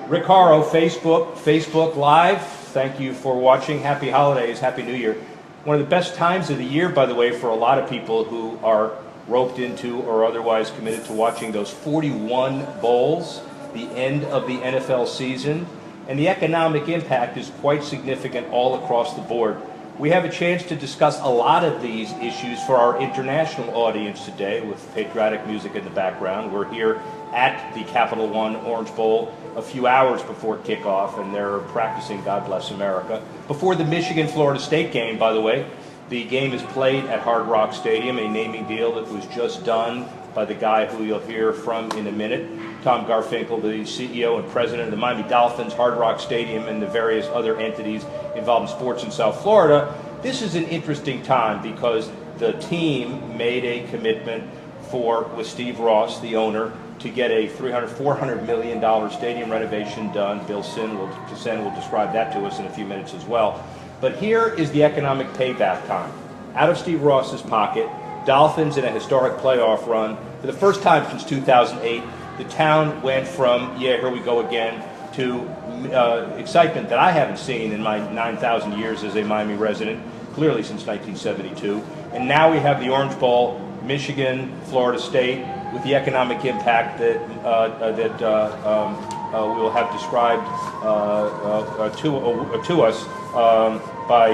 Rick Horrow, Facebook Live. Thank you for watching. Happy holidays, Happy New Year. One of the best times of the year, by the way, for a lot of people who are roped into or otherwise committed to watching those 41 bowls, the end of the NFL season. And the economic impact is quite significant all across the board. We have a chance to discuss a lot of these issues for our international audience today with patriotic music in the background. We're here at the Capital One Orange Bowl a few hours before kickoff, and they're practicing God Bless America. Before the Michigan-Florida State game, by the way, the game is played at Hard Rock Stadium, a naming deal that was just done by the guy who you'll hear from in a minute, Tom Garfinkel, the CEO and president of the Miami Dolphins, Hard Rock Stadium, and the various other entities involved in sports in South Florida. This is an interesting time because the team made a commitment with Steve Ross, the owner, to get a $400 million stadium renovation done. Bill Sen will describe that to us in a few minutes as well. But here is the economic payback time. Out of Steve Ross's pocket, Dolphins in a historic playoff run. For the first time since 2008, the town went from, yeah, here we go again, to excitement that I haven't seen in my 9,000 years as a Miami resident, clearly since 1972. And now we have the Orange Bowl, Michigan, Florida State, with the economic impact that we will have described to us by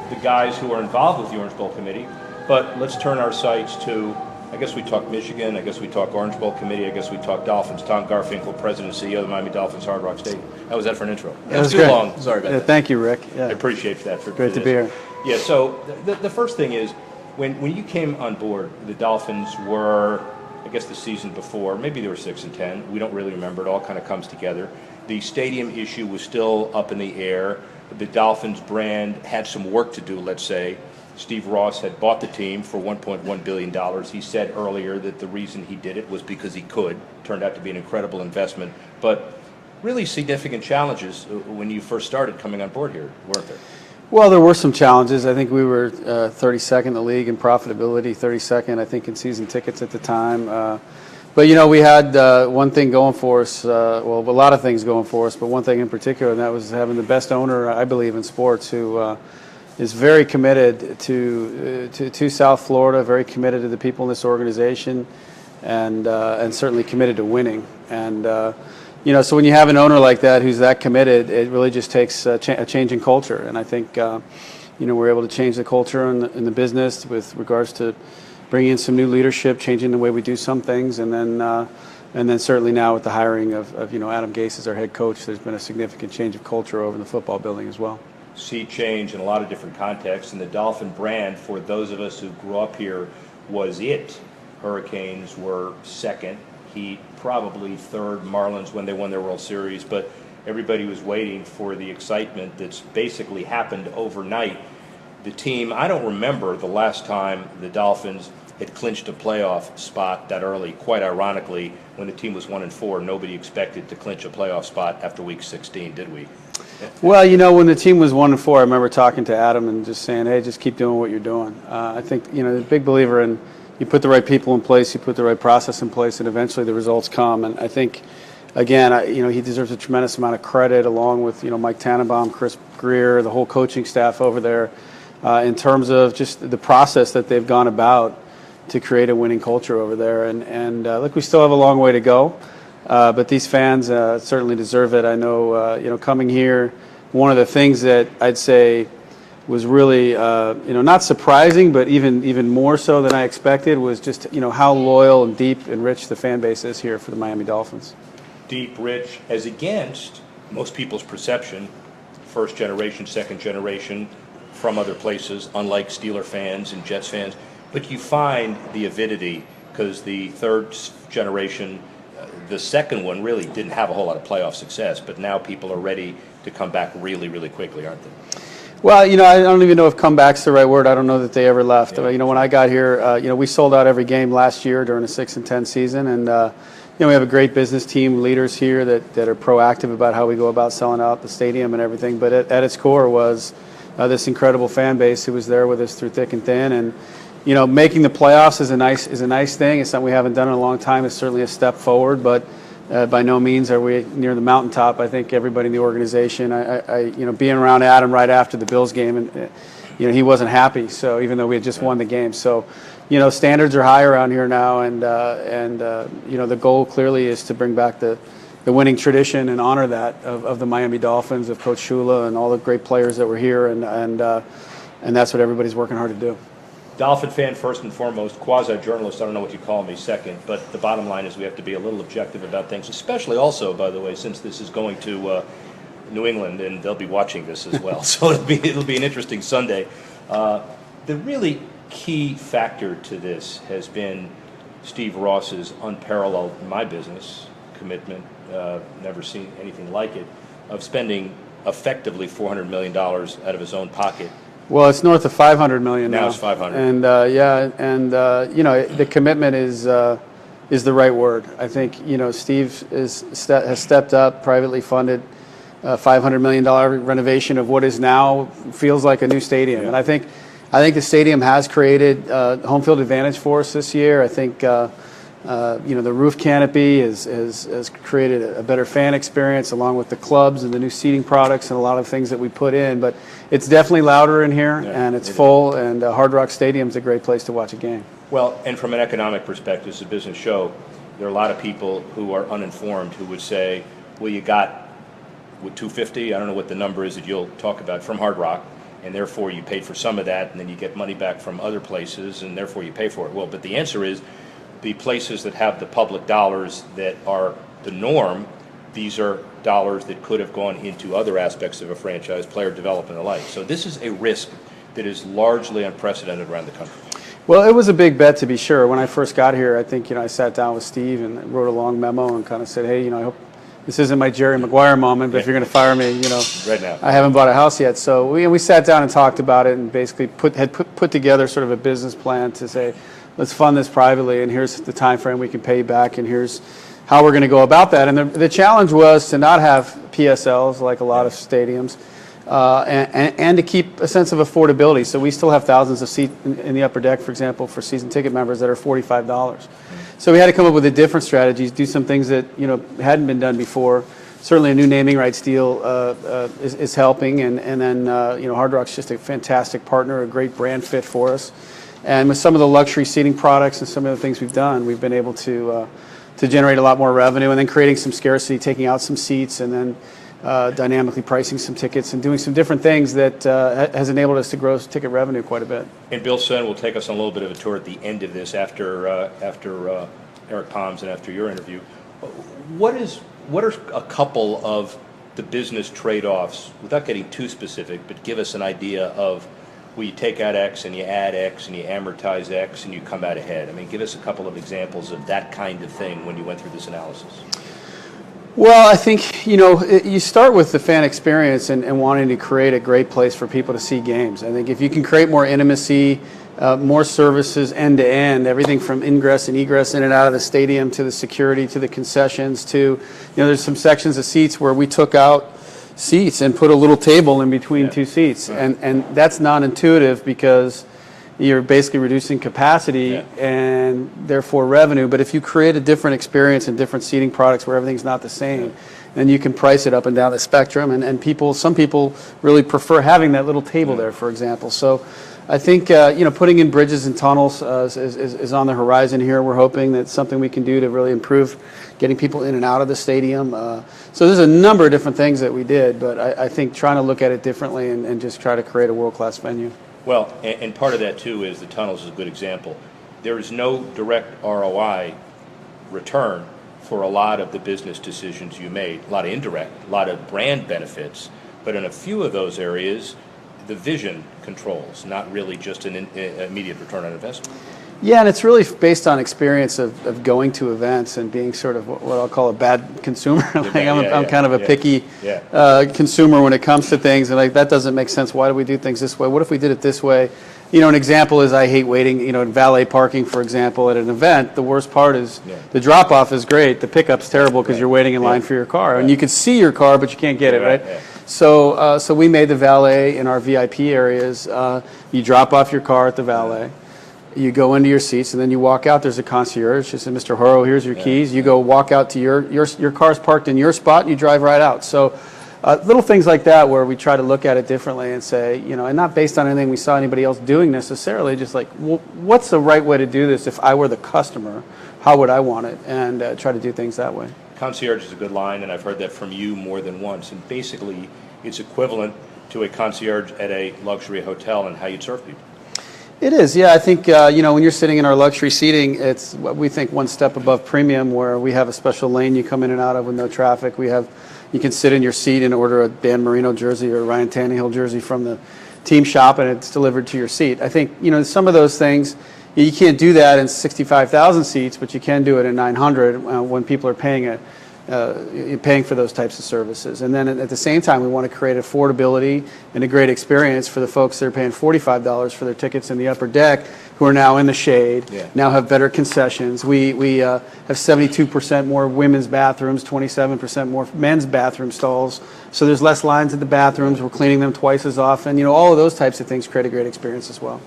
the guys who are involved with the Orange Bowl Committee. But let's turn our sights to, I guess we talk Michigan, I guess we talk Orange Bowl Committee, I guess we talk Dolphins. Tom Garfinkel, President and CEO of the Miami Dolphins, Hard Rock Stadium. How was that for an intro? It was too great. long. Sorry about that. Thank you, Rick. Yeah. I appreciate that. Great to be here. Yeah, so the first thing is, when you came on board, the Dolphins were, I guess the season before, maybe they were 6-10. We don't really remember. It all kind of comes together. The stadium issue was still up in the air. The Dolphins brand had some work to do, let's say. Steve Ross had bought the team for $1.1 billion. He said earlier that the reason he did it was because he could. Turned out to be an incredible investment. But really significant challenges when you first started coming on board here, weren't there? Well, there were some challenges. I think we were 32nd in the league in profitability, 32nd, I think, in season tickets at the time. But, you know, we had one thing going for us, well, a lot of things going for us, but one thing in particular, and that was having the best owner, I believe, in sports, who is very committed to South Florida, very committed to the people in this organization, and certainly committed to winning. And you know, so when you have an owner like that who's that committed, it really just takes a change in culture. And I think, you know, we're able to change the culture in the business with regards to bringing in some new leadership, changing the way we do some things, and then certainly now with the hiring of you know, Adam Gase as our head coach, there's been a significant change of culture over in the football building as well. See change in a lot of different contexts, and the Dolphin brand, for those of us who grew up here, was it. Hurricanes were second. Heat probably third, Marlins when they won their World Series, but everybody was waiting for the excitement that's basically happened overnight. The team, I don't remember the last time the Dolphins had clinched a playoff spot that early. Quite ironically, when the team was 1-4, nobody expected to clinch a playoff spot after week 16, did we? Well, you know, when the team was 1-4, I remember talking to Adam and just saying, hey, just keep doing what you're doing. I think, you know, the big believer in you put the right people in place, you put the right process in place, and eventually the results come. And I think, again, you know, he deserves a tremendous amount of credit, along with, you know, Mike Tannenbaum, Chris Greer, the whole coaching staff over there, in terms of just the process that they've gone about to create a winning culture over there. And look, we still have a long way to go, but these fans certainly deserve it. I know, you know, coming here, one of the things that I'd say was really, you know, not surprising, but even more so than I expected, was just, you know, how loyal and deep and rich the fan base is here for the Miami Dolphins. Deep, rich, as against most people's perception, first generation, second generation, from other places, unlike Steeler fans and Jets fans. But you find the avidity, because the third generation, the second one really didn't have a whole lot of playoff success, but now people are ready to come back really, really quickly, aren't they? Well, you know, I don't even know if comeback's the right word. I don't know that they ever left. Yeah. You know, when I got here, you know, we sold out every game last year during a 6-10 season, and you know, we have a great business team, leaders here that are proactive about how we go about selling out the stadium and everything. But at its core was this incredible fan base who was there with us through thick and thin. And you know, making the playoffs is a nice thing. It's something we haven't done in a long time. It's certainly a step forward, but By no means are we near the mountaintop. I think everybody in the organization, being around Adam right after the Bills game, and he wasn't happy. So even though we had just won the game, so standards are high around here now, and the goal clearly is to bring back the winning tradition and honor that of the Miami Dolphins, of Coach Shula and all the great players that were here, and that's what everybody's working hard to do. Dolphin fan first and foremost, quasi-journalist, I don't know what you call me second, but the bottom line is we have to be a little objective about things, especially also, by the way, since this is going to New England, and they'll be watching this as well, so it'll be an interesting Sunday. The really key factor to this has been Steve Ross's unparalleled, in my business, commitment, never seen anything like it, of spending effectively $400 million out of his own pocket. Well, it's north of $500 million now. Now it's 500. And the commitment is the right word. I think Steve has stepped up, privately funded $500 million renovation of what is now feels like a new stadium. Yeah. And I think the stadium has created home field advantage for us this year. I think the roof canopy has created a better fan experience, along with the clubs and the new seating products and a lot of things that we put in. But it's definitely louder in here, and it's full, and Hard Rock Stadium's a great place to watch a game. Well, and from an economic perspective, it's a business show. There are a lot of people who are uninformed who would say, well, you got with $250, I don't know what the number is that you'll talk about, from Hard Rock, and therefore you paid for some of that, and then you get money back from other places, and therefore you pay for it. Well, but the answer is the places that have the public dollars that are the norm, these are dollars that could have gone into other aspects of a franchise, player development and the like. So this is a risk that is largely unprecedented around the country. Well, it was a big bet, to be sure. When I first got here, I think I sat down with Steve and wrote a long memo and kind of said, hey, I hope this isn't my Jerry Maguire moment, but if you're going to fire me, right now. I haven't bought a house yet. So we sat down and talked about it, and basically put together sort of a business plan to say, let's fund this privately, and here's the time frame we can pay you back, and here's how we're going to go about that. And the challenge was to not have PSLs like a lot of stadiums, and to keep a sense of affordability. So we still have thousands of seats in the upper deck, for example, for season ticket members that are $45. So we had to come up with a different strategies, do some things that hadn't been done before. Certainly a new naming rights deal is helping, and then Hard Rock's just a fantastic partner, a great brand fit for us. And with some of the luxury seating products and some of the things we've done, we've been able to generate a lot more revenue, and then creating some scarcity, taking out some seats, and then dynamically pricing some tickets and doing some different things that has enabled us to grow ticket revenue quite a bit. And Bill Sen will take us on a little bit of a tour at the end of this after Eric Palms and after your interview. What are a couple of the business trade-offs, without getting too specific, but give us an idea of where you take out X and you add X and you amortize X and you come out ahead? I mean, give us a couple of examples of that kind of thing when you went through this analysis. Well, I think, you start with the fan experience and wanting to create a great place for people to see games. I think if you can create more intimacy, more services end to end, everything from ingress and egress in and out of the stadium to the security to the concessions to, there's some sections of seats where we took out seats and put a little table in between two seats. Right. And that's non-intuitive because you're basically reducing capacity and therefore revenue. But if you create a different experience and different seating products where everything's not the same, then you can price it up and down the spectrum. And some people really prefer having that little table there, for example. So I think putting in bridges and tunnels is on the horizon here. We're hoping that's something we can do to really improve getting people in and out of the stadium. So there's a number of different things that we did, but I think trying to look at it differently and just try to create a world-class venue. Well, and part of that too is the tunnels is a good example. There is no direct ROI return for a lot of the business decisions you made, a lot of indirect, a lot of brand benefits, but in a few of those areas, the vision controls, not really just an immediate return on investment. Yeah, and it's really based on experience of going to events and being sort of what I'll call a bad consumer. I'm kind of a picky consumer when it comes to things, and that doesn't make sense. Why do we do things this way? What if we did it this way? An example is I hate waiting, in valet parking, for example, at an event. The worst part is the drop-off is great. The pickup's terrible because you're waiting in line for your car. And you can see your car, but you can't get it, right? Yeah. So we made the valet in our VIP areas. You drop off your car at the valet. You go into your seats, and then you walk out. There's a concierge. She said, "Mr. Horrow, here's your keys." You go walk out to your car's parked in your spot, and you drive right out. So little things like that where we try to look at it differently and say, and not based on anything we saw anybody else doing necessarily, just like, well, what's the right way to do this? If I were the customer, how would I want it? And try to do things that way. Concierge is a good line, and I've heard that from you more than once. And basically, it's equivalent to a concierge at a luxury hotel and how you'd serve people. It is, yeah. I think, when you're sitting in our luxury seating, it's what we think one step above premium, where we have a special lane you come in and out of with no traffic. You can sit in your seat and order a Dan Marino jersey or a Ryan Tannehill jersey from the team shop, and it's delivered to your seat. I think, some of those things, you can't do that in 65,000 seats, but you can do it in 900 when people are paying for those types of services. And then at the same time, we want to create affordability and a great experience for the folks that are paying $45 for their tickets in the upper deck, who are now in the shade, now have better concessions. We have 72% more women's bathrooms, 27% more men's bathroom stalls. So there's less lines at the bathrooms. We're cleaning them twice as often. All of those types of things create a great experience as well.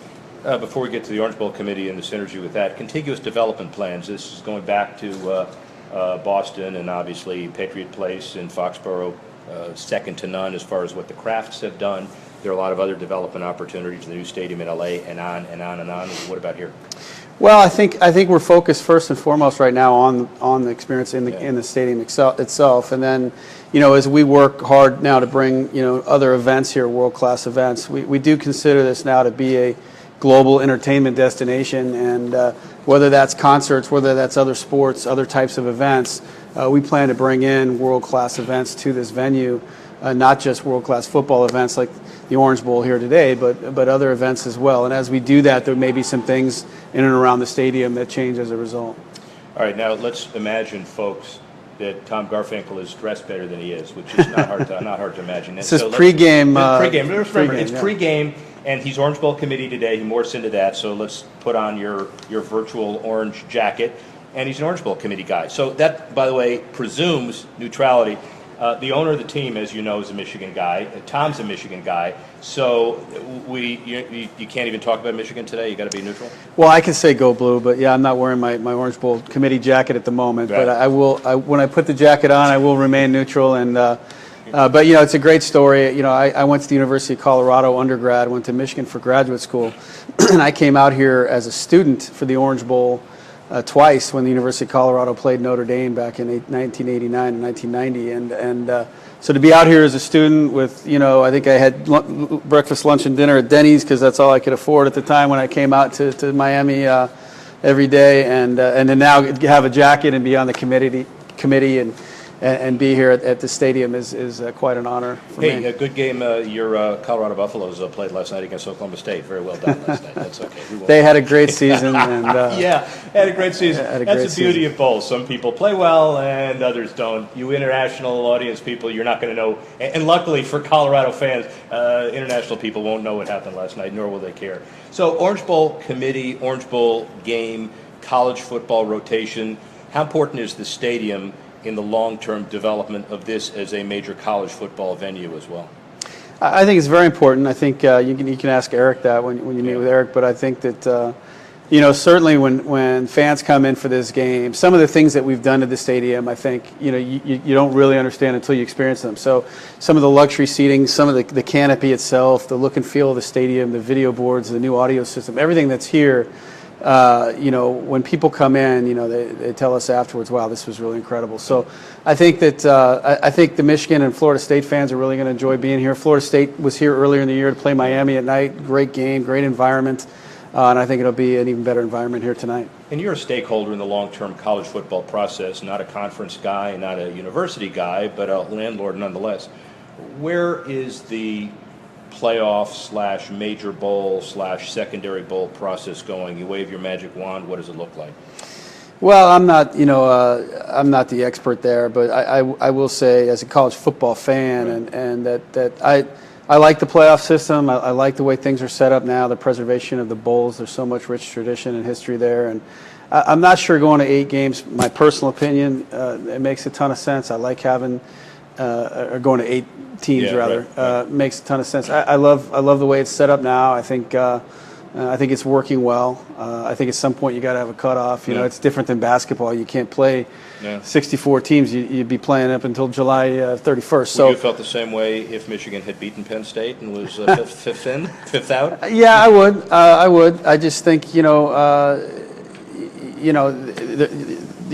Before we get to the Orange Bowl committee and the synergy with that, contiguous development plans. This is going back to Boston and obviously Patriot Place in Foxborough, second to none as far as what the Crafts have done. There are a lot of other development opportunities, the new stadium in LA, and on and on and on. What about here? Well, I think we're focused first and foremost right now on the experience in the stadium itself, and then as we work hard now to bring other events here, world-class events, we do consider this now to be a global entertainment destination, and whether that's concerts, whether that's other sports, other types of events, we plan to bring in world-class events to this venue, not just world-class football events like the Orange Bowl here today, but other events as well. And as we do that, there may be some things in and around the stadium that change as a result. All right, now let's imagine, folks, that Tom Garfinkel is dressed better than he is, which is not hard to imagine. This is pregame. It's pregame. And he's Orange Bowl committee today. He morphs into that. So let's put on your virtual orange jacket. And he's an Orange Bowl committee guy. So that, by the way, presumes neutrality. The owner of the team, as you know, is a Michigan guy. Tom's a Michigan guy. So you can't even talk about Michigan today? You got to be neutral? Well, I can say go blue, but yeah, I'm not wearing my Orange Bowl committee jacket at the moment. Right. But I will. When I put the jacket on, I will remain neutral. And but it's a great story. I went to the University of Colorado undergrad, went to Michigan for graduate school, and I came out here as a student for the Orange Bowl twice when the University of Colorado played Notre Dame back in 1989 and 1990, and so to be out here as a student with, I think I had breakfast, lunch, and dinner at Denny's because that's all I could afford at the time when I came out to Miami every day, and to now have a jacket and be on the committee and be here at the stadium is quite an honor for me. Hey, a good game. Your Colorado Buffaloes played last night against Oklahoma State. Very well done last night. That's okay. They had a great season. And, had a great season. That's the beauty of both. Some people play well and others don't. You international audience people, you're not going to know. And luckily for Colorado fans, international people won't know what happened last night, nor will they care. So Orange Bowl committee, Orange Bowl game, college football rotation. How important is the stadium in the long-term development of this as a major college football venue as well? I think it's very important. I think you can ask Eric that when you meet with Eric, but I think that certainly when fans come in for this game, some of the things that we've done to the stadium, I think you don't really understand until you experience them. So some of the luxury seating, some of the canopy itself, the look and feel of the stadium, the video boards, the new audio system, everything that's here. When people come in, they tell us afterwards, wow, this was really incredible. So I think that I think the Michigan and Florida State fans are really going to enjoy being here. Florida State was here earlier in the year to play Miami at night. Great game, great environment. And I think it'll be an even better environment here tonight. And you're a stakeholder in the long-term college football process, not a conference guy, not a university guy, but a landlord nonetheless. Where is the playoff / major bowl / secondary bowl process going? You wave your magic wand, what does it look like? Well, I'm not the expert there, but I will say as a college football fan, right, and that I like the playoff system. I like the way things are set up now, the preservation of the bowls. There's so much rich tradition and history there, and I'm not sure going to 8 games. My personal opinion, it makes a ton of sense. I like having or going to 8 teams rather. Right. Makes a ton of sense. I love the way it's set up now. I think I think it's working well. I think at some point you got to have a cutoff. You know, it's different than basketball. You can't play 64 teams. You'd be playing up until July 31st. So you felt the same way if Michigan had beaten Penn State and was fifth out? Yeah, I would. I would. I just think you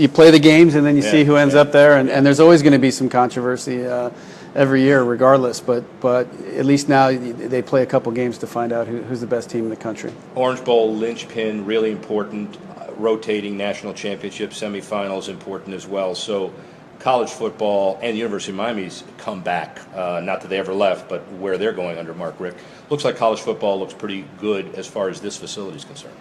play the games and then you see who ends up there, and there's always going to be some controversy every year, regardless. But at least now they play a couple games to find out who's the best team in the country. Orange Bowl linchpin, really important. Rotating national championship semifinals important as well. So college football and the University of Miami's come back. Not that they ever left, but where they're going under Mark Richt. Looks like college football looks pretty good as far as this facility is concerned.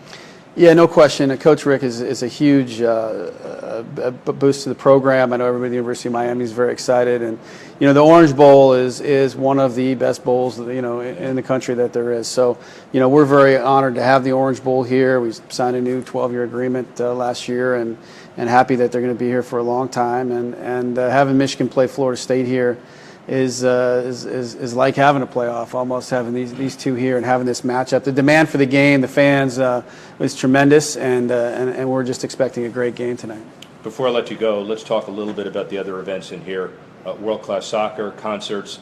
Yeah, no question. Coach Rick is a huge boost to the program. I know everybody at the University of Miami is very excited, and the Orange Bowl is one of the best bowls in the country that there is. So we're very honored to have the Orange Bowl here. We signed a new 12-year agreement last year, and happy that they're going to be here for a long time. And having Michigan play Florida State here is like having a playoff, almost having these two here and having this matchup. The demand for the game, the fans, was tremendous, and we're just expecting a great game tonight. Before I let you go, let's talk a little bit about the other events in here. World-class soccer, concerts.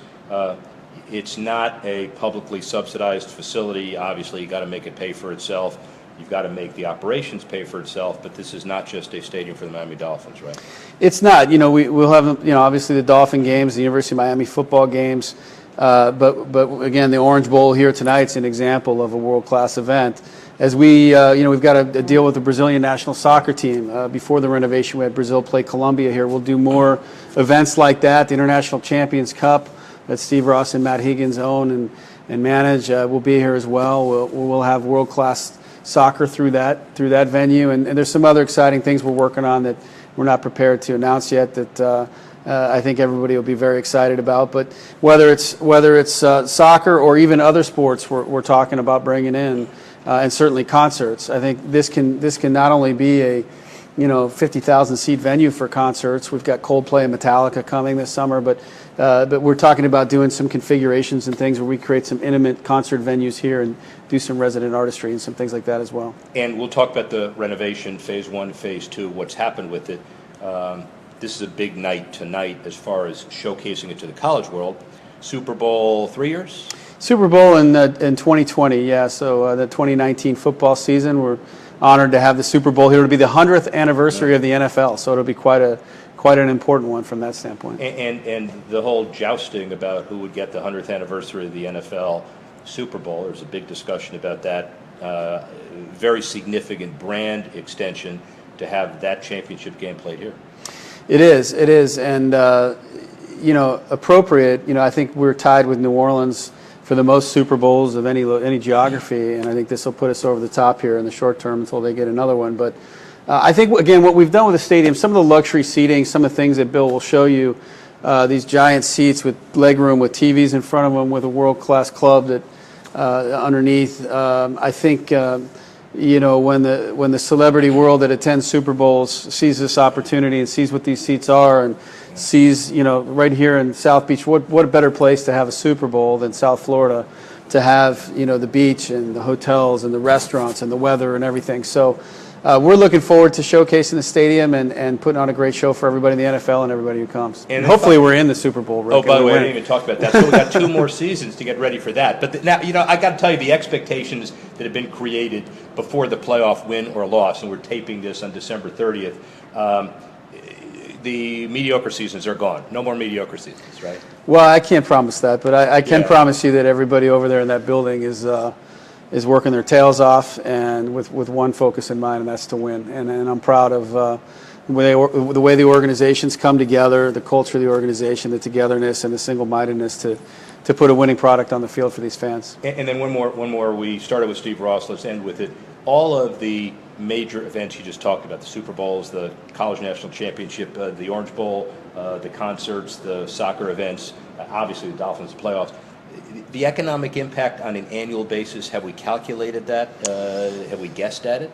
It's not a publicly subsidized facility. Obviously, you got to make it pay for itself. You've got to make the operations pay for itself, but this is not just a stadium for the Miami Dolphins, right? It's not. We'll have obviously the Dolphin games, the University of Miami football games, but again, the Orange Bowl here tonight's an example of a world-class event. As we've got a deal with the Brazilian national soccer team. Before the renovation, we had Brazil play Colombia here. We'll do more events like that. The International Champions Cup that Steve Ross and Matt Higgins own and manage will be here as well. We'll have world-class soccer through that venue, and there's some other exciting things we're working on that we're not prepared to announce yet that I think everybody will be very excited about. But whether it's soccer or even other sports we're talking about bringing in, and certainly concerts, I think this can not only be a 50,000 seat venue for concerts. We've got Coldplay and Metallica coming this summer, but we're talking about doing some configurations and things where we create some intimate concert venues here and do some resident artistry and some things like that as well. And we'll talk about the renovation, phase 1, phase 2, what's happened with it. This is a big night tonight as far as showcasing it to the college world. Super Bowl 3 years? Super Bowl in 2020, yeah. So the 2019 football season, we're honored to have the Super Bowl here. It'll be the 100th anniversary of the NFL, so it'll be quite an important one from that standpoint. And the whole jousting about who would get the 100th anniversary of the NFL Super Bowl, there's a big discussion about that. Very significant brand extension to have that championship game played here. It is, and appropriate. I think we're tied with New Orleans for the most Super Bowls of any geography, and I think this will put us over the top here in the short term until they get another one. But I think, again, what we've done with the stadium, some of the luxury seating, some of the things that Bill will show you, these giant seats with legroom, with TVs in front of them, with a world-class club that underneath. I think when the celebrity world that attends Super Bowls sees this opportunity and sees what these seats are and sees, right here in South Beach, what a better place to have a Super Bowl than South Florida, to have, the beach and the hotels and the restaurants and the weather and everything. So we're looking forward to showcasing the stadium and putting on a great show for everybody in the NFL and everybody who comes. And hopefully we're in the Super Bowl. Oh, by the way, I didn't even talk about that. So we've got 2 more seasons to get ready for that. But now, I got to tell you, the expectations that have been created before the playoff win or loss, and we're taping this on December 30th, the mediocre seasons are gone. No more mediocre seasons, right? Well, I can't promise that, but I can promise you that everybody over there in that building is working their tails off and with one focus in mind, and that's to win. And I'm proud of the way the organizations come together, the culture of the organization, the togetherness and the single-mindedness to put a winning product on the field for these fans. And then one more. We started with Steve Ross. Let's end with it. All of the major events you just talked about, the Super Bowls, the College National Championship, the Orange Bowl, the concerts, the soccer events, obviously the Dolphins playoffs. The economic impact on an annual basis, have we calculated that? Have we guessed at it?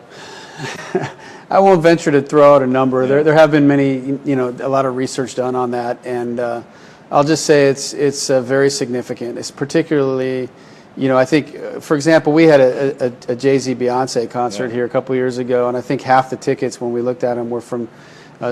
I won't venture to throw out a number. Yeah. There have been many, a lot of research done on that, and I'll just say it's very significant. It's particularly I think, for example, we had a Jay-Z Beyonce concert here a couple years ago, and I think half the tickets when we looked at them were from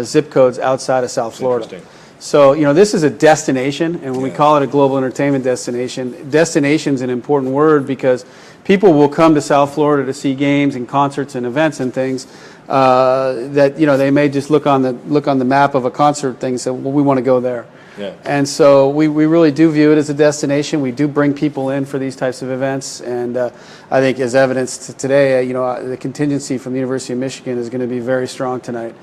zip codes outside of South Florida. So, this is a destination, and when we call it a global entertainment destination, destination's an important word because people will come to South Florida to see games and concerts and events and things that, they may just look on the map of a concert thing and say, well, we want to go there. Yeah. And so we really do view it as a destination. We do bring people in for these types of events, and I think as evidenced today, the contingency from the University of Michigan is going to be very strong tonight.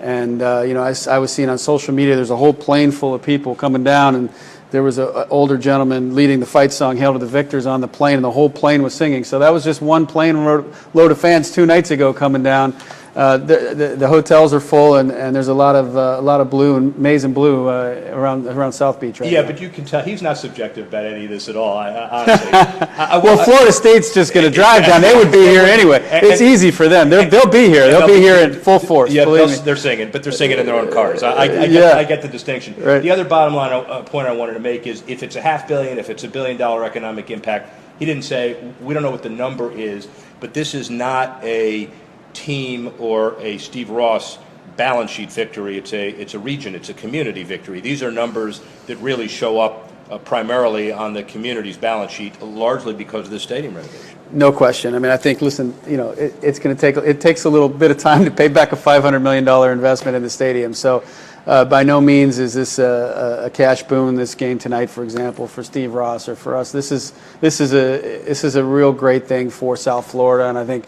And I was seeing on social media there's a whole plane full of people coming down, and there was an older gentleman leading the fight song "Hail to the Victors" on the plane, and the whole plane was singing. So that was just one plane load of fans 2 nights ago coming down. The hotels are full, and there's a lot of blue and maize and blue around South Beach right now. Yeah, but you can tell he's not subjective about any of this at all. Honestly, well, Florida State's just going to drive down. They would be here anyway. It's easy for them. They'll be here. They'll be here in full force. Yeah, they're singing, but they're singing in their own cars. I get the distinction. Right. The other bottom line point I wanted to make is if it's a $500 million, if it's $1 billion economic impact, he didn't say we don't know what the number is, but this is not a team or a Steve Ross balance sheet victory. It's a region, it's a community victory. These are numbers that really show up primarily on the community's balance sheet, largely because of the stadium renovation. No question. I mean, I think, listen, it's going to it takes a little bit of time to pay back a $500 million investment in the stadium. So by no means is this a cash boon, this game tonight, for example, for Steve Ross or for us. This is a real great thing for South Florida, and I think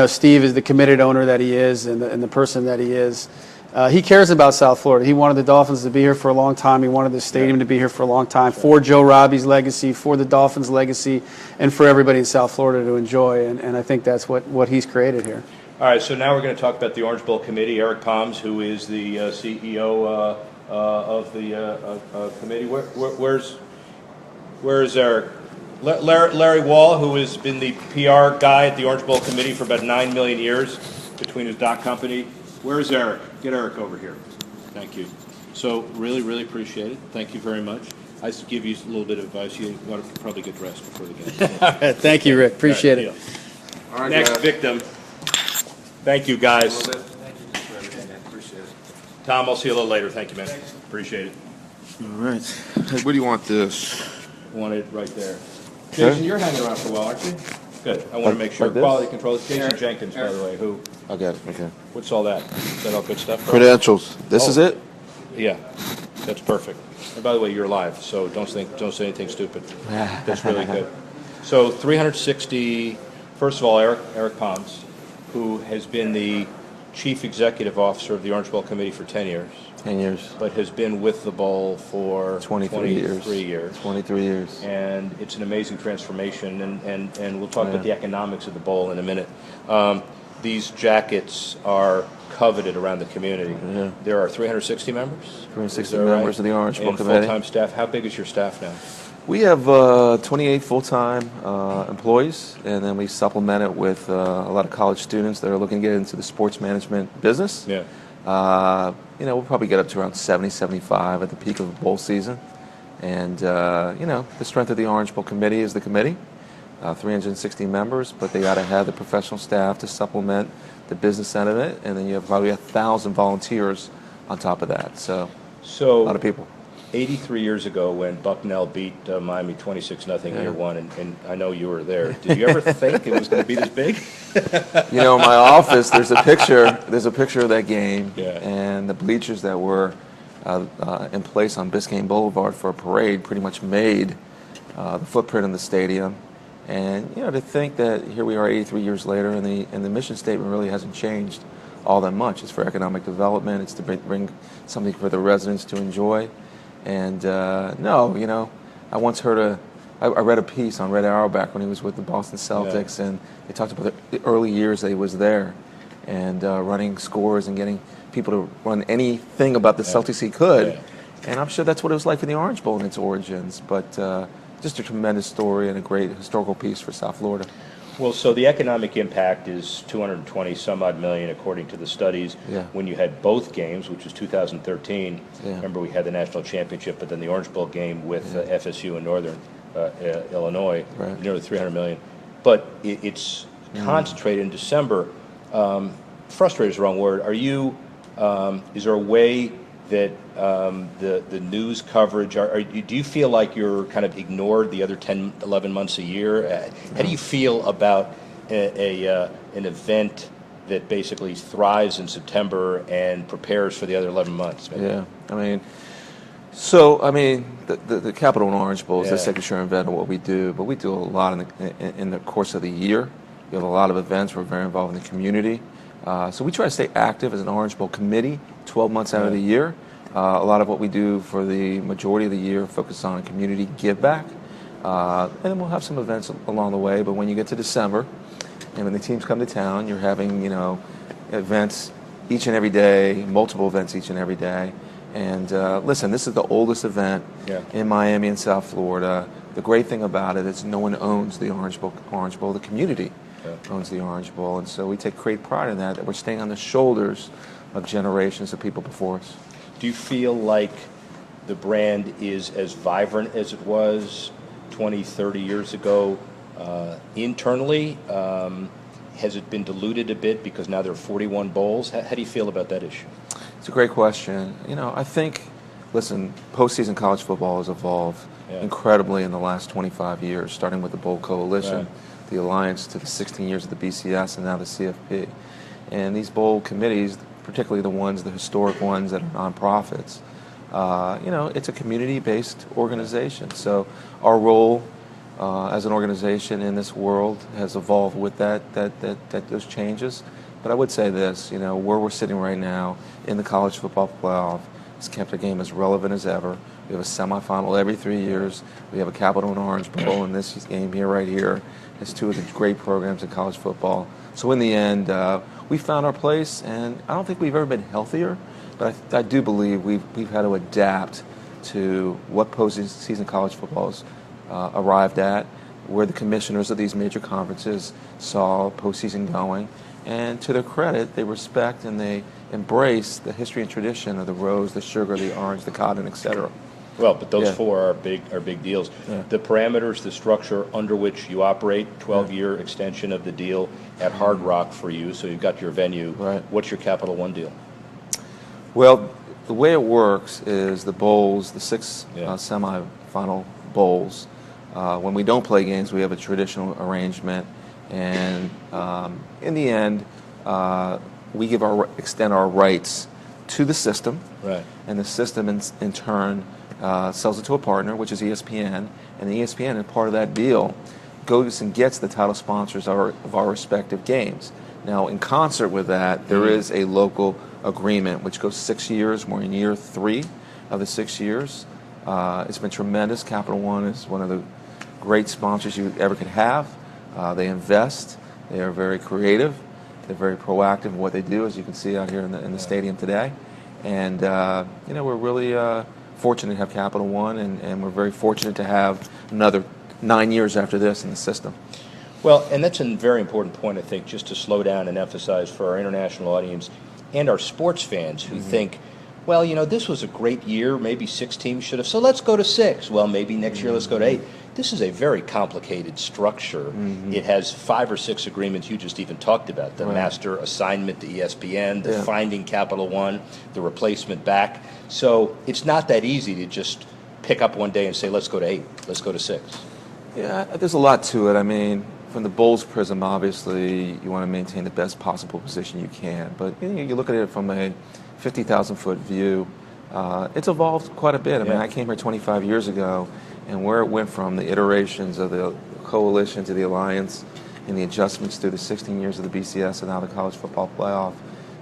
Steve is the committed owner that he is, and the person that he is. He cares about South Florida. He wanted the Dolphins to be here for a long time. He wanted the stadium to be here for a long time for Joe Robbie's legacy, for the Dolphins' legacy, and for everybody in South Florida to enjoy. And I think that's what he's created here. All right, so now we're going to talk about the Orange Bowl Committee. Eric Palms, who is the CEO of the committee. Where's Eric? Larry Wall, who has been the PR guy at the Orange Bowl Committee for about 9 million years between his doc company. Where's Eric? Get Eric over here. Thank you. So really, really appreciate it. Thank you very much. I should give you a little bit of advice. You want to probably get dressed before the game. All right, thank you, Rick. Appreciate it. All right, next victim. Thank you, guys. Thank you for everything, man. Appreciate it. Tom, I'll see you a little later. Thank you, man. Appreciate it. All right. Hey, where do you want this? Want it right there. Jason, you're hanging around for a while, aren't you? Good. I want to make sure. Like this? Quality control. Jason Jenkins, by the way. Who? I got it. Okay. What's all that? Is that all good stuff? Credentials. This is it? Yeah, that's perfect. And by the way, you're live, so don't say anything stupid. That's really good. So 360. First of all, Eric Palms, who has been the chief executive officer of the Orange Bowl Committee for 10 years. 10 years. But has been with the bowl for 23 years. 23 years. And it's an amazing transformation, and we'll talk about the economics of the bowl in a minute. These jackets are coveted around the community. Yeah. There are 360 members? 360 members of the Orange Bowl and Committee. Full-time staff. How big is your staff now? We have 28 full-time employees, and then we supplement it with a lot of college students that are looking to get into the sports management business. Yeah. We'll probably get up to around 70, 75 at the peak of the bowl season. And, the strength of the Orange Bowl Committee is the committee, 360 members, but they got to have the professional staff to supplement the business end of it. And then you have probably 1,000 volunteers on top of that. So a lot of people. 83 years ago when Bucknell beat Miami 26-0 year one, and I know you were there. Did you ever think it was going to be this big? In my office, there's a picture. There's a picture of that game, Yeah. and the bleachers that were in place on Biscayne Boulevard for a parade pretty much made the footprint in the stadium. And to think that here we are 83 years later, and the mission statement really hasn't changed all that much. It's for economic development. It's to bring something for the residents to enjoy. And I once heard I read a piece on Red Arrow back when he was with the Boston Celtics, and they talked about the early years that he was there, and running scores and getting people to run anything about the Celtics he could. Yeah. And I'm sure that's what it was like for the Orange Bowl in its origins. But just a tremendous story and a great historical piece for South Florida. Well, so the economic impact is 220 some odd million according to the studies. Yeah. When you had both games, which was 2013, Yeah. remember we had the national championship, but then the Orange Bowl game with FSU and Northern. Illinois, Right. nearly $300 million. But it's concentrated in December. Frustrated is the wrong word. Are you? Is there a way that the news coverage? Do you feel like you're kind of ignored the other 10, 11 months a year? How do you feel about an event that basically thrives in September and prepares for the other 11 months? Maybe? Yeah, the Capital and Orange Bowl is the signature event of what we do, but we do a lot in the course of the year. We have a lot of events. We're very involved in the community. So we try to stay active as an Orange Bowl committee 12 months out of the year. A lot of what we do for the majority of the year focuses on community give back. And then we'll have some events along the way, but when you get to December and when the teams come to town, you're having, events each and every day, multiple events each and every day. And listen, this is the oldest event in Miami and South Florida. The great thing about it is no one owns the Orange Bowl. The community owns the Orange Bowl. And so we take great pride in that we're staying on the shoulders of generations of people before us. Do you feel like the brand is as vibrant as it was 20, 30 years ago internally? Has it been diluted a bit because now there are 41 bowls? How do you feel about that issue? It's a great question. I think, listen, postseason college football has evolved incredibly in the last 25 years, starting with the Bowl Coalition, the Alliance, to the 16 years of the BCS, and now the CFP. And these bowl committees, particularly the historic ones that are nonprofits, it's a community-based organization. So our role as an organization in this world has evolved with those changes. But I would say this, where we're sitting right now in the college football playoff has kept the game as relevant as ever. We have a semifinal every 3 years. We have a Capital and Orange Bowl in this game right here. It's two of the great programs in college football. So in the end, we found our place, and I don't think we've ever been healthier, but I do believe we've had to adapt to what postseason college football has arrived at, where the commissioners of these major conferences saw postseason going. And to their credit, they respect and they embrace the history and tradition of the rose, the sugar, the orange, the cotton, etc. Well, but those four are big deals. Yeah. The parameters, the structure under which you operate, 12-year extension of the deal at Hard Rock for you, so you've got your venue. Right. What's your Capital One deal? Well, the way it works is the bowls, the six semifinal bowls. When we don't play games, we have a traditional arrangement. And in the end, we extend our rights to the system, and the system in turn sells it to a partner, which is ESPN, and the ESPN, as part of that deal, goes and gets the title sponsors of our respective games. Now, in concert with that, there is a local agreement which goes 6 years. We're in year 3 of the 6 years. It's been tremendous. Capital One is one of the great sponsors you ever could have. They invest. They are very creative. They're very proactive in what they do, as you can see out here in the stadium today. And we're really fortunate to have Capital One, and we're very fortunate to have another 9 years after this in the system. Well, and that's a very important point, I think, just to slow down and emphasize for our international audience and our sports fans who think, well, this was a great year. Maybe 6 teams should have. So let's go to 6. Well, maybe next year let's go to 8. This is a very complicated structure. It has 5 or 6 agreements you just even talked about. The master assignment to ESPN, the finding Capital One, the replacement back. So it's not that easy to just pick up one day and say, let's go to 8, let's go to 6. Yeah, there's a lot to it. I mean, from the Bulls' prism, obviously, you want to maintain the best possible position you can. But you look at it from a 50,000-foot view, it's evolved quite a bit. I mean, I came here 25 years ago, and where it went from the iterations of the coalition to the alliance and the adjustments through the 16 years of the BCS and now the college football playoff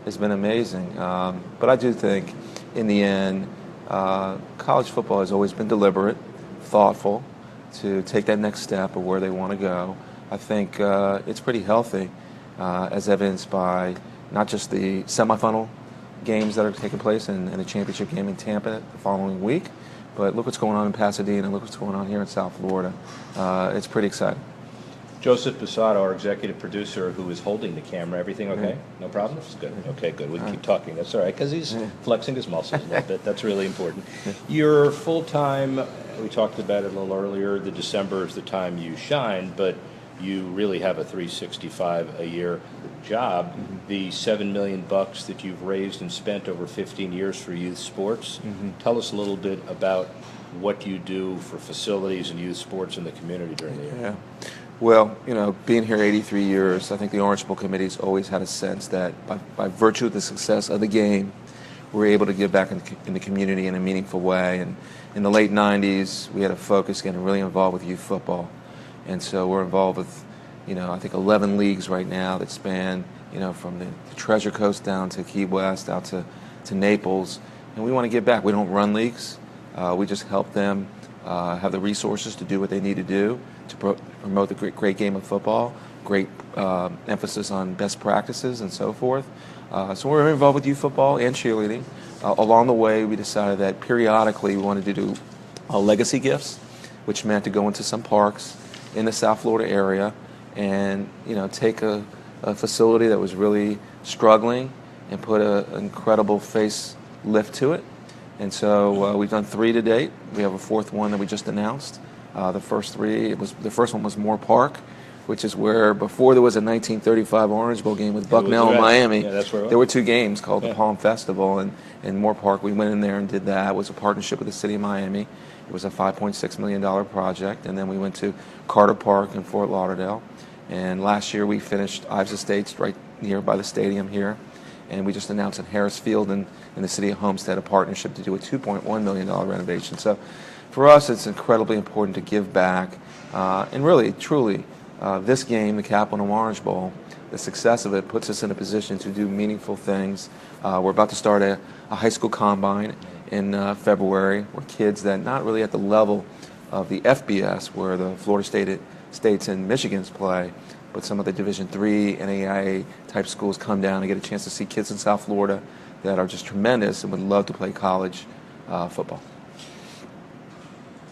has been amazing. But I do think, in the end, college football has always been deliberate, thoughtful, to take that next step of where they want to go. I think it's pretty healthy, as evidenced by not just the semifinal games that are taking place and the championship game in Tampa the following week, but look what's going on in Pasadena, look what's going on here in South Florida. It's pretty exciting. Joseph Posada, our executive producer, who is holding the camera. Everything okay? No problems? Good. Okay, good. We can keep talking. That's all right, because he's flexing his muscles a little bit. That's really important. You're full-time, we talked about it a little earlier, the December is the time you shine, but you really have a 365 a year job. The $7 million that you've raised and spent over 15 years for youth sports. Tell us a little bit about what you do for facilities and youth sports in the community during the year. Yeah. Well, being here 83 years, I think the Orange Bowl Committee's always had a sense that by virtue of the success of the game, we're able to give back in the community in a meaningful way. And in the late 90s, we had a focus getting really involved with youth football. And so we're involved with, I think 11 leagues right now that span, from the Treasure Coast down to Key West, out to Naples. And we want to give back. We don't run leagues. We just help them have the resources to do what they need to do to promote the great game of football, great emphasis on best practices and so forth. So we're involved with youth football and cheerleading. Along the way, we decided that periodically we wanted to do legacy gifts, which meant to go into some parks in the South Florida area and take a facility that was really struggling and put an incredible facelift to it. And so we've done 3 to date. We have a 4th one that we just announced. The first one was Moore Park, which is where before there was a 1935 Orange Bowl game with Bucknell and Miami. Yeah, that's where it was. There were 2 games called the Palm Festival, and Moore Park. We went in there and did that. It was a partnership with the city of Miami. It was a $5.6 million project, and then we went to Carter Park in Fort Lauderdale. And last year we finished Ives Estates right near by the stadium here. And we just announced in Harris Field in the city of Homestead a partnership to do a $2.1 million renovation. So for us, it's incredibly important to give back. And really, truly, this game, the Capital and Orange Bowl, the success of it puts us in a position to do meaningful things. We're about to start a high school combine in February, where kids that not really at the level of the FBS, where the Florida States and Michigan's play, but some of the Division III NAIA type schools come down and get a chance to see kids in South Florida that are just tremendous and would love to play college football.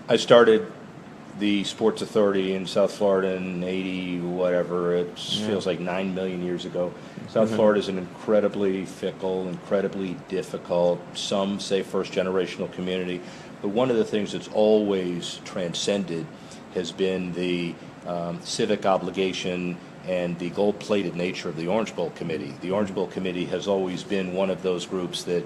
I started the Sports Authority in South Florida in 80 whatever. It feels like 9 million years ago. South Florida is an incredibly fickle, incredibly difficult, some say first generational community. But one of the things that's always transcended has been the civic obligation and the gold-plated nature of the Orange Bowl Committee. The Orange Bowl Committee has always been one of those groups that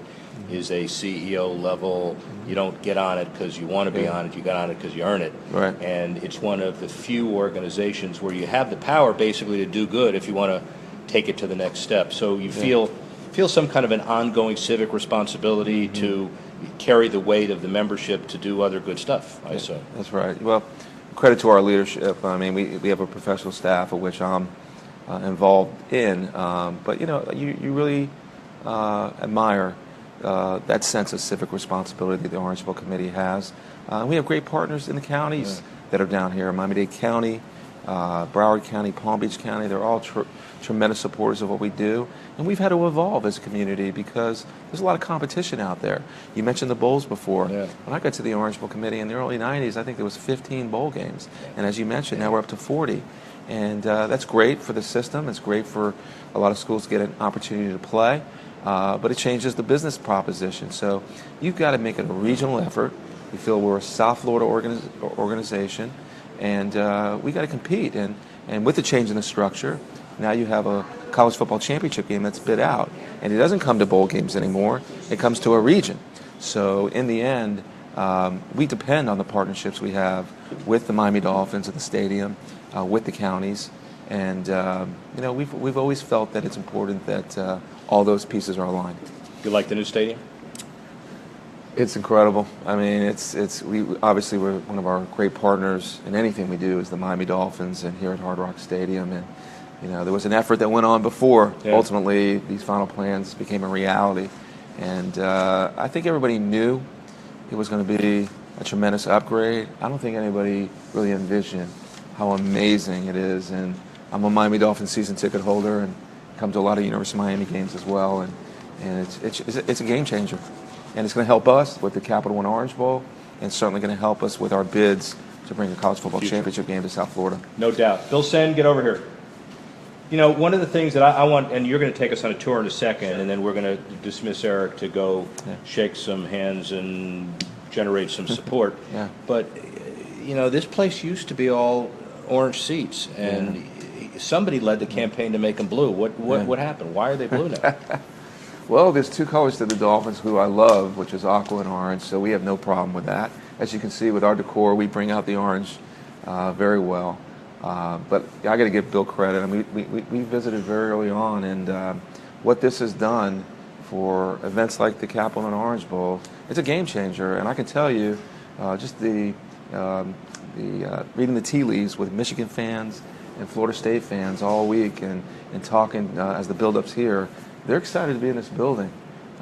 is a CEO level. You don't get on it because you want to be on it. You get on it because you earn it. Right. And it's one of the few organizations where you have the power basically to do good if you want to take it to the next step. So you feel some kind of an ongoing civic responsibility to carry the weight of the membership to do other good stuff, I assume. That's right. Well, credit to our leadership. I mean, we have a professional staff of which I'm involved in, but you really admire that sense of civic responsibility that the Orange Bowl Committee has. We have great partners in the counties that are down here: Miami-Dade County, Broward County, Palm Beach County. They're all tremendous supporters of what we do, and we've had to evolve as a community because there's a lot of competition out there. You mentioned the bowls before. Yeah. When I got to the Orange Bowl Committee in the early 90s, I think there was 15 bowl games, and as you mentioned, now we're up to 40. And that's great for the system. It's great for a lot of schools to get an opportunity to play, but it changes the business proposition. So you've got to make it a regional effort. We feel we're a South Florida organization, and we got to compete. And with the change in the structure, now you have a college football championship game that's bid out, and it doesn't come to bowl games anymore. It comes to a region. So in the end, we depend on the partnerships we have with the Miami Dolphins at the stadium, with the counties, and we've always felt that it's important that all those pieces are aligned. You like the new stadium? It's incredible. I mean, we're one of our great partners in anything we do is the Miami Dolphins, and here at Hard Rock Stadium, and there was an effort that went on before. Yeah. Ultimately, these final plans became a reality, and I think everybody knew it was going to be a tremendous upgrade. I don't think anybody really envisioned how amazing it is, and I'm a Miami Dolphins season ticket holder and come to a lot of University of Miami games as well, and it's a game changer, and it's going to help us with the Capital One Orange Bowl, and certainly going to help us with our bids to bring a college football championship game to South Florida. No doubt. Bill Sen, get over here. You know, one of the things that I want, and you're going to take us on a tour in a second, and then we're going to dismiss Eric to go shake some hands and generate some support. Yeah. But, you know, this place used to be all orange seats, and somebody led the campaign to make them blue. What happened? Why are they blue now? Well, there's two colors to the Dolphins who I love, which is aqua and orange, so we have no problem with that. As you can see with our decor, we bring out the orange very well. But I got to give Bill credit. I mean, we visited very early on, and what this has done for events like the Capital and Orange Bowl, it's a game changer. And I can tell you, just reading the tea leaves with Michigan fans and Florida State fans all week, and talking as the build-up's here, they're excited to be in this building.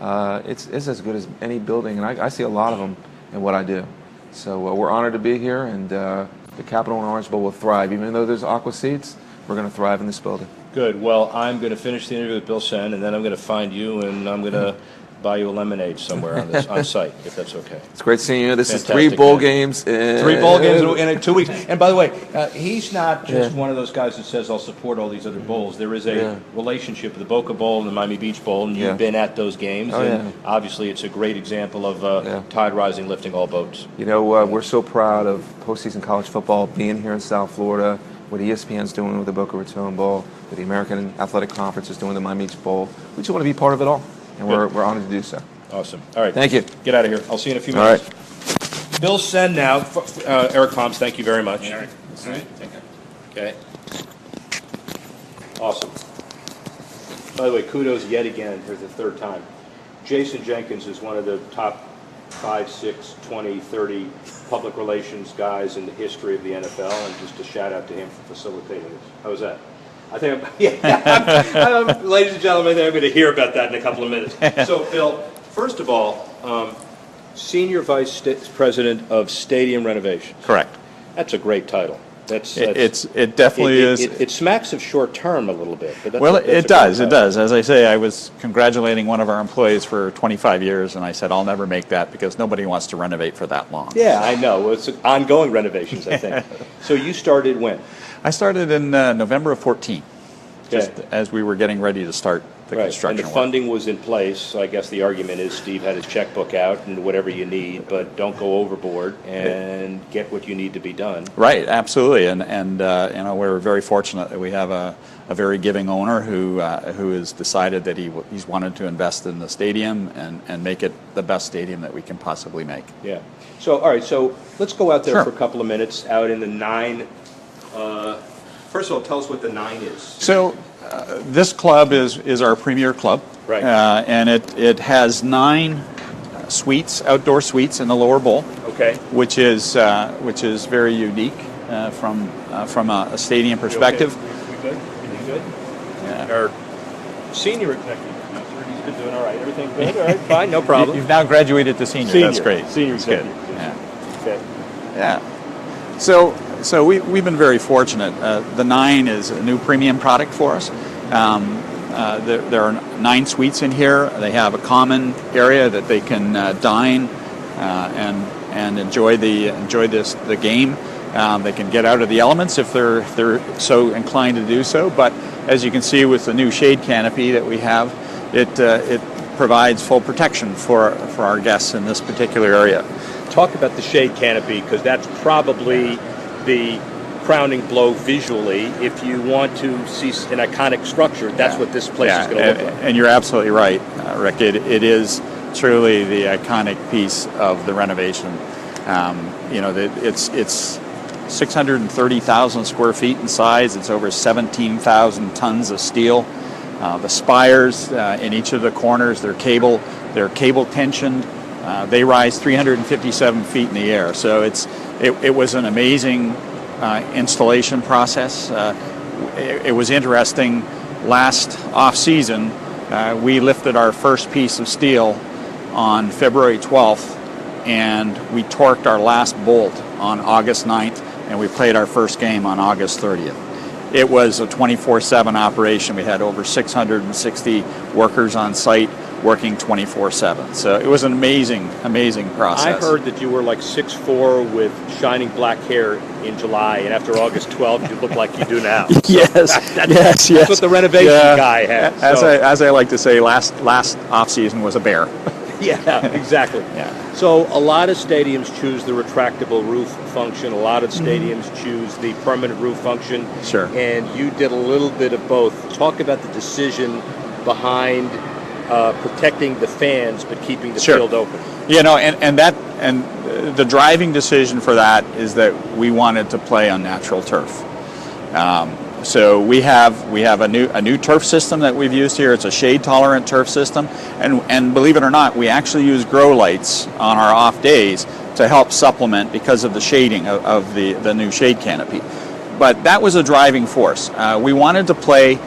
It's as good as any building, and I see a lot of them in what I do. So we're honored to be here, and the Capital and Orange Bowl will thrive. Even though there's aqua seats, we're going to thrive in this building. Good. Well, I'm going to finish the interview with Bill Sen, and then I'm going to find you, and I'm going to buy you a lemonade somewhere on site, if that's okay. It's great seeing you. This Fantastic, is 3 bowl games. 3 bowl games in 2 weeks. And by the way, he's not just one of those guys that says, I'll support all these other bowls. There is a relationship with the Boca Bowl and the Miami Beach Bowl, and you've been at those games. Obviously, it's a great example of tide rising, lifting all boats. You know, we're so proud of postseason college football being here in South Florida, what ESPN's doing with the Boca Raton Bowl, what the American Athletic Conference is doing with the Miami Beach Bowl. We just want to be part of it all, and we're honored to do so. Awesome. All right. Thank you. Get out of here. I'll see you in a few All minutes. right. Bill Sen now. Eric Palms, thank you very much. All right. Take care. Okay. Awesome. By the way, kudos yet again for the 3rd time. Jason Jenkins is one of the top 5, 6, 20, 30 public relations guys in the history of the NFL, and just a shout out to him for facilitating this. How was that? I think, ladies and gentlemen, I think I'm going to hear about that in a couple of minutes. So, Bill, first of all, Senior Vice President of Stadium Renovation. Correct. That's a great title. It definitely is. It smacks of short term a little bit. But It does. As I say, I was congratulating one of our employees for 25 years, and I said, I'll never make that because nobody wants to renovate for that long. Yeah, I know. It's ongoing renovations, I think. So you started when? I started in November of 14, just Okay. as we were getting ready to start the construction And the work. funding was in place, so I guess the argument is Steve had his checkbook out and whatever you need, but don't go overboard and get what you need to be done. Right, absolutely, and you know, we're very fortunate that we have a very giving owner who has decided that he's wanted to invest in the stadium and make it the best stadium that we can possibly make. Yeah. So, all right, so let's go out there Sure. for a couple of minutes out in the 9. First of all, tell us what the 9 is. So this club is our premier club, Right. And it has 9 suites, outdoor suites in the lower bowl, Okay. which is very unique from a stadium perspective. We good? Everything good? Yeah. Our senior executive producer, he's been doing all right. Everything good? All right, fine, no problem. You've now graduated to senior. That's great. Senior That's good. executive. Yeah. Okay. Yeah. So we've been very fortunate. The 9 is a new premium product for us. There are 9 suites in here. They have a common area that they can dine and enjoy the game. They can get out of the elements if they're so inclined to do so. But as you can see with the new shade canopy that we have, it provides full protection for our guests in this particular area. Talk about the shade canopy, because that's probably the crowning blow visually. If you want to see an iconic structure, that's what this place is going to look like. And you're absolutely right, Rick. It is truly the iconic piece of the renovation. You know, it's 630,000 square feet in size. It's over 17,000 tons of steel. The spires in each of the corners, they're cable tensioned. They rise 357 feet in the air. So it was an amazing installation process. It was interesting. Last off-season, we lifted our first piece of steel on February 12th, and we torqued our last bolt on August 9th, and we played our first game on August 30th. It was a 24/7 operation. We had over 660 workers on site working 24/7. So it was an amazing process. I heard that you were like 6'4" with shining black hair in July, and after August 12th, you look like you do now. Yes, That's what the renovation guy had. As I like to say, last off season was a bear. Yeah, exactly. Yeah. So a lot of stadiums choose the retractable roof function. A lot of stadiums choose the permanent roof function. Sure. And you did a little bit of both. Talk about the decision behind protecting the fans but keeping the field open. You know, and the driving decision for that is that we wanted to play on natural turf. So we have a new turf system that we've used here. It's a shade tolerant turf system, and believe it or not, we actually use grow lights on our off days to help supplement because of the shading of the new shade canopy. But that was a driving force. We wanted to play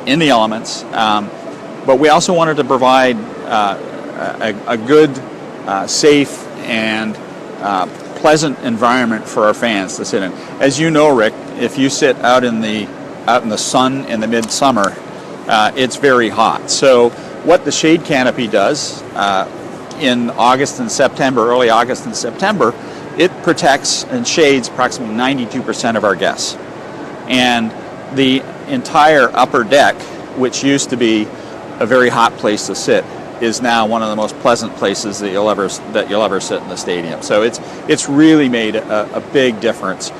in the elements, but we also wanted to provide a good, safe, and pleasant environment for our fans to sit in. As you know, Rick, if you sit out in the sun in the midsummer, it's very hot. So what the shade canopy does in August and September, early August and September, it protects and shades approximately 92% of our guests. And the entire upper deck, which used to be a very hot place to sit, is now one of the most pleasant places that you'll ever sit in the stadium. So it's really made a big difference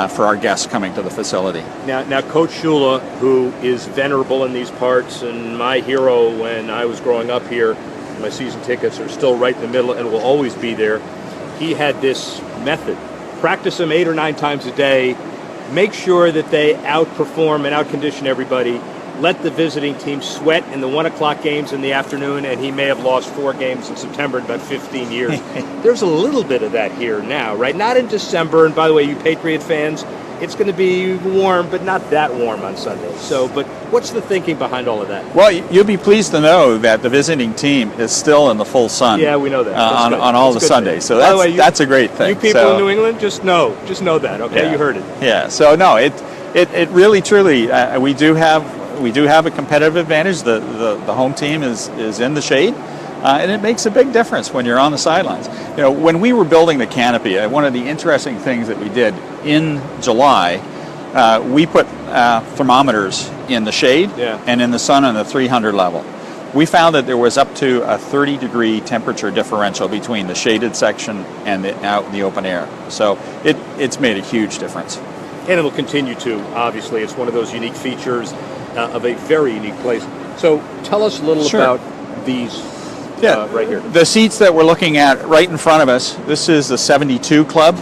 for our guests coming to the facility. Now, Coach Shula, who is venerable in these parts and my hero when I was growing up here, my season tickets are still right in the middle and will always be there. He had this method: practice them 8 or 9 times a day, make sure that they outperform and outcondition everybody. Let the visiting team sweat in the 1 o'clock games in the afternoon, and he may have lost 4 games in September in about 15 years. There's a little bit of that here now, right? Not in December, and by the way, you Patriot fans, it's going to be warm, but not that warm on Sunday. So, but what's the thinking behind all of that? Well, you'll be pleased to know that the visiting team is still in the full sun. Yeah, we know that. On all the Sundays. So that's a great thing. You people in New England, just know that, okay? Yeah. You heard it. Yeah. So no, it really truly we do have a competitive advantage. The home team is in the shade, and it makes a big difference when you're on the sidelines. You know, when we were building the canopy, one of the interesting things that we did in July, we put thermometers in the shade and in the sun on the 300 level. We found that there was up to a 30-degree temperature differential between the shaded section and out in the open air. So it's made a huge difference. And it'll continue to, obviously. It's one of those unique features of a very unique place. So tell us a little about these right here. The seats that we're looking at right in front of us, this is the 72 Club.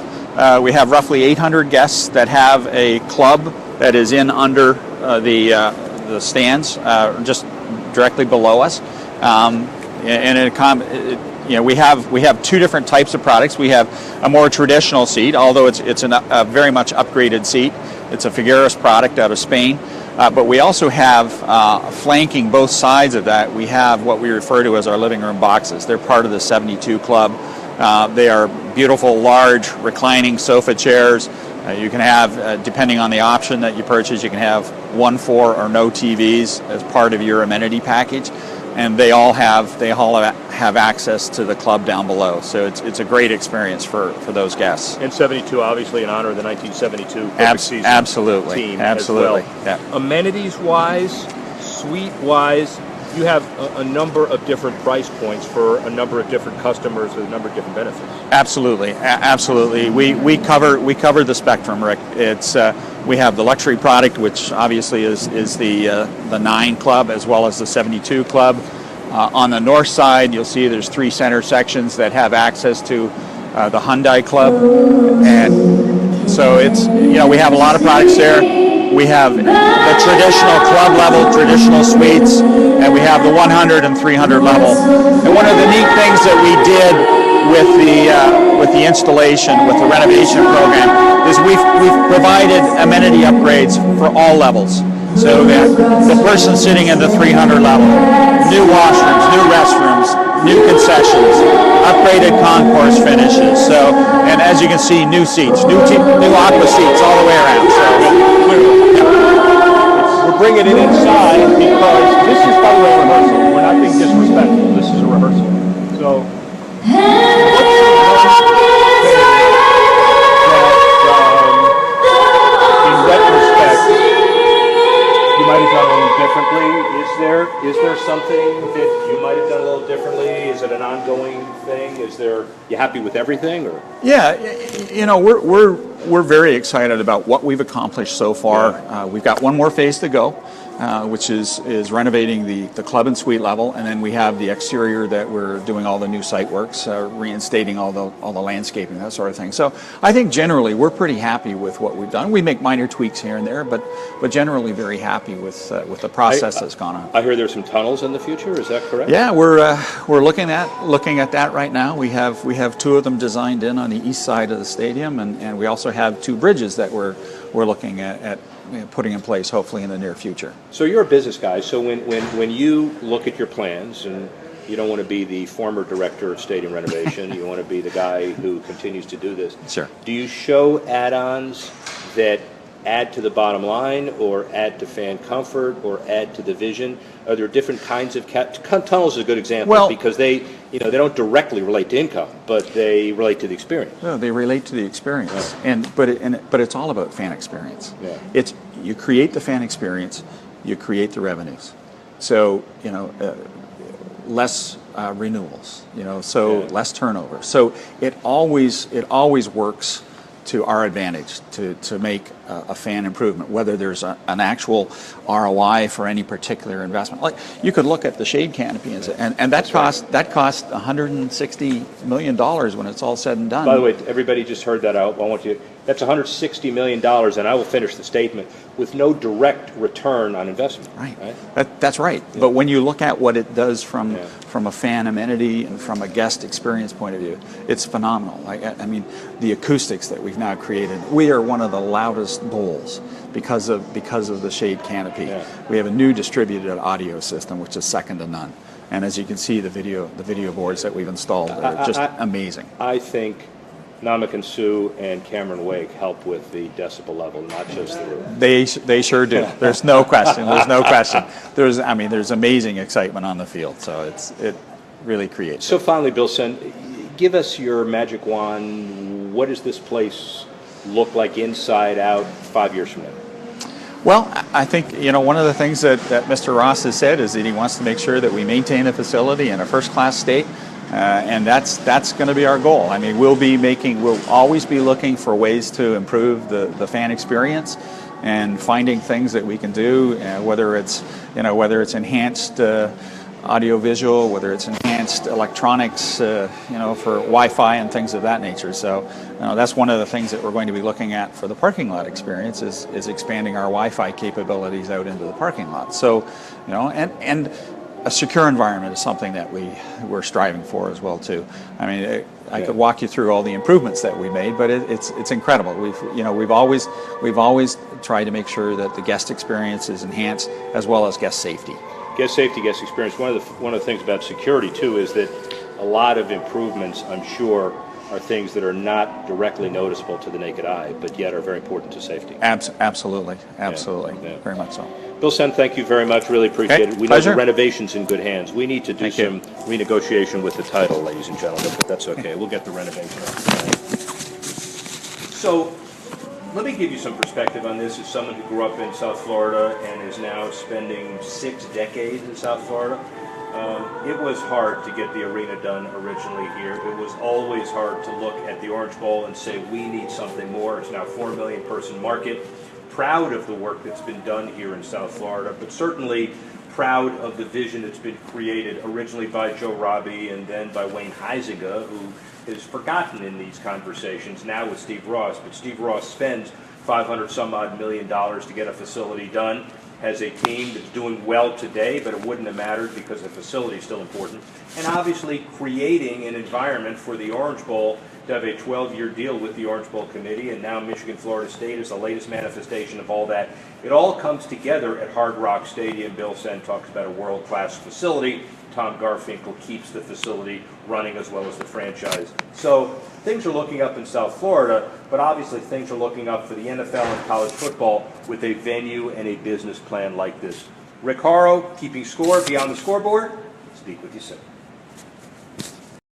We have roughly 800 guests that have a club that is in under the stands, just directly below us. We have 2 different types of products. We have a more traditional seat, although it's a very much upgraded seat. It's a Figueres product out of Spain. But we also have, flanking both sides of that, we have what we refer to as our living room boxes. They're part of the 72 Club. They are beautiful, large, reclining sofa chairs. You can have, depending on the option that you purchase, you can have 1, 4, or no TVs as part of your amenity package. And they all have access to the club down below. So it's a great experience for those guests. And 72, obviously, in honor of the 1972 season absolutely. team Absolutely. as well. Yeah. Amenities-wise, suite-wise, you have a number of different price points for a number of different customers with a number of different benefits. Absolutely. Absolutely. We cover the spectrum, Rick. It's we have the luxury product, which obviously is the 9 Club as well as the 72 Club. On the north side, you'll see there's 3 center sections that have access to the Hyundai Club, and so it's we have a lot of products there. We have the traditional club level, traditional suites, and we have the 100 and 300 level. And one of the neat things that we did with the installation, with the renovation program, is we've provided amenity upgrades for all levels. So that the person sitting in the 300 level, new washrooms, new restrooms, new concessions, upgraded concourse finishes. So, and as you can see, new seats, new aqua seats all the way around. So, we're bring it in inside because this is, by the way, a rehearsal. We're not being disrespectful. This is a rehearsal. So, what's the in retrospect, you might have done a little differently? Is there something that you might have done a little differently? Is it an ongoing thing? You happy with everything, or? Yeah, you know, we're very excited about what we've accomplished so far. Yeah. We've got one more phase to go, which is renovating the club and suite level, and then we have the exterior that we're doing all the new site works, reinstating all the landscaping, that sort of thing. So I think generally we're pretty happy with what we've done. We make minor tweaks here and there, but generally very happy with the process that's gone on. I hear there's some tunnels in the future. Is that correct? Yeah, we're looking at that right now. We have two of them designed in on the east side of the stadium, and we also have two bridges that we're looking at putting in place hopefully in the near future. So you're a business guy. So when you look at your plans, and you don't want to be the former director of stadium renovation, you want to be the guy who continues to do this. Sure. Do you show add-ons that add to the bottom line, or add to fan comfort, or add to the vision? Are there different kinds of tunnels? Is a good example, Well, because they don't directly relate to income, but they relate to the experience. No, they relate to the experience, but it's all about fan experience. Yeah. You create the fan experience, you create the revenues. So less renewals, less turnover. So it always works to our advantage to make a fan improvement, whether there's an actual ROI for any particular investment. Like you could look at the shade canopy and that cost $160 million when it's all said and done. By the way, everybody just heard that out. That's $160 million, and I will finish the statement, with no direct return on investment. Right. That's right. Yeah. But when you look at what it does from a fan amenity and from a guest experience point of view, it's phenomenal. I mean, the acoustics that we've now created. We are one of the loudest bowls because of the shade canopy. Yeah. We have a new distributed audio system, which is second to none. And as you can see, the video boards that we've installed are just amazing. I think Namak and Sue and Cameron Wake help with the decibel level, not just the roof. They sure do. There's no question. There's amazing excitement on the field, so it really creates. So finally, Bill Sen, give us your magic wand. What does this place look like inside out 5 years from now? Well, I think one of the things that Mr. Ross has said is that he wants to make sure that we maintain the facility in a first-class state. And that's going to be our goal. I mean, we'll always be looking for ways to improve the fan experience and finding things that we can do, whether it's enhanced audio-visual, whether it's enhanced electronics, for Wi-Fi and things of that nature. So that's one of the things that we're going to be looking at for the parking lot experience is expanding our Wi-Fi capabilities out into the parking lot. So, and a secure environment is something that we're striving for as well too. I mean, I could walk you through all the improvements that we made, but it's incredible. We've always tried to make sure that the guest experience is enhanced as well as guest safety. Guest safety, guest experience. One of the things about security too is that a lot of improvements, I'm sure, are things that are not directly noticeable to the naked eye, but yet are very important to safety. Absolutely, very much so. Bill Sen, thank you very much. Really appreciate it. We Pleasure. know the renovation's in good hands. We need to do some renegotiation with the title, ladies and gentlemen, but that's okay. We'll get the renovation up tonight. So, let me give you some perspective on this as someone who grew up in South Florida and is now spending 6 decades in South Florida. It was hard to get the arena done originally here. It was always hard to look at the Orange Bowl and say, we need something more. It's now a 4 million person market. Proud of the work that's been done here in South Florida, but certainly proud of the vision that's been created originally by Joe Robbie and then by Wayne Huizinga, who is forgotten in these conversations now with Steve Ross. But Steve Ross spends $500-some-odd million to get a facility done, has a team that's doing well today, but it wouldn't have mattered because the facility is still important, and obviously creating an environment for the Orange Bowl to have a 12-year deal with the Orange Bowl Committee, and now Michigan-Florida State is the latest manifestation of all that. It all comes together at Hard Rock Stadium. Bill Sen talks about a world-class facility Tom Garfinkel keeps the facility running as well as the franchise. So things are looking up in South Florida, but obviously things are looking up for the NFL and college football with a venue and a business plan like this. Rick Horrow, keeping score beyond the scoreboard. Speak with you soon.